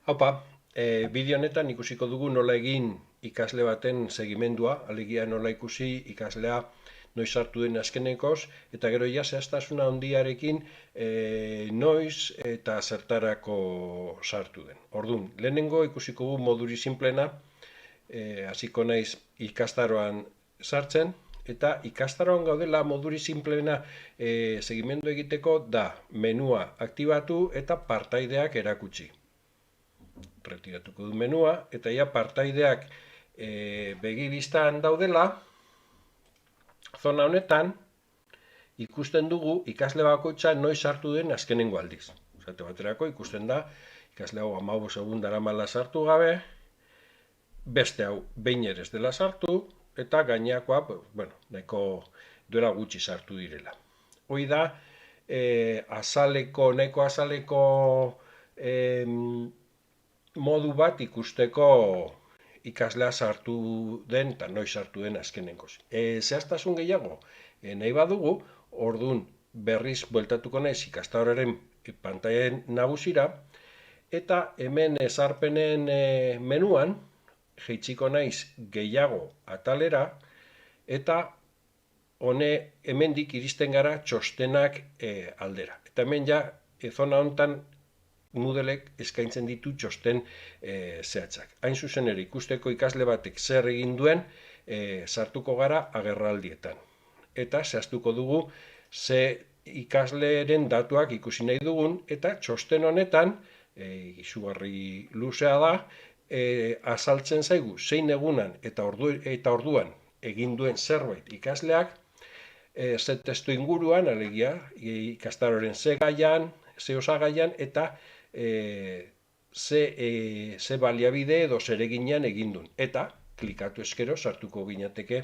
Haupa, bideo honetan ikusiko dugu nola egin ikasle baten segimendua, alegia nola ikusi ikaslea noiz sartu den azkenekoz, eta gero ja zehaztasuna handiarekin noiz eta zertarako sartu den. Orduan, lehenengo ikusiko dugu moduri simplena, hasiko naiz ikastaroan sartzen, eta ikastaroan gaudela moduri simplena segimendu egiteko da menua aktibatu eta partaideak erakutsi. Retiratuko du menua, eta ja partaideak begibistan daudela, zona honetan ikusten dugu ikasle bakoitza noiz sartu den azkenengo aldiz. Esate baterako ikusten da, ikasle hau 15 segun daramala sartu gabe, beste hau behin ere ez dela sartu, eta gainakoa, nahiko duela gutxi sartu direla. Hoi da, nahiko azaleko modu bat ikusteko ikaslea sartu den eta noiz sartu den azkenengoz. Zehaztasun gehiago nahi badugu, orduan berriz bueltatuko naiz ikastaroaren pantailen nagusira, eta hemen ezarpenen menuan jaitsiko naiz gehiago atalera, eta hemendik iristen gara txostenak aldera. Eta hemen ja, zona honetan Moodlek eskaintzen ditu txosten zehatzak. Hain zuzen ere ikusteko ikasle batek zer egin duen sartuko gara agerraldietan. Eta zehaztuko dugu ze ikasleren datuak ikusi nahi dugun, eta txosten honetan, izugarri luzea da, azaltzen zaigu zein egunan eta orduan egin duen zerbait ikasleak, ze testu inguruan, alegia, ikastaroren ze gaian, ze osagaian, eta ze baliabide edo zereginean egin duen. Eta klikatu eskero sartuko ginateke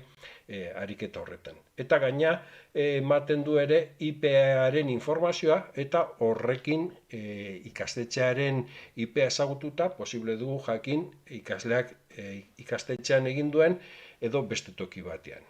ariketa horretan. Eta gaina ematen du ere IP-aren informazioa, eta horrekin ikastetxearen IP-a ezagututa posible dugu jakin ikasleak ikastetxean egin duen edo beste toki batean.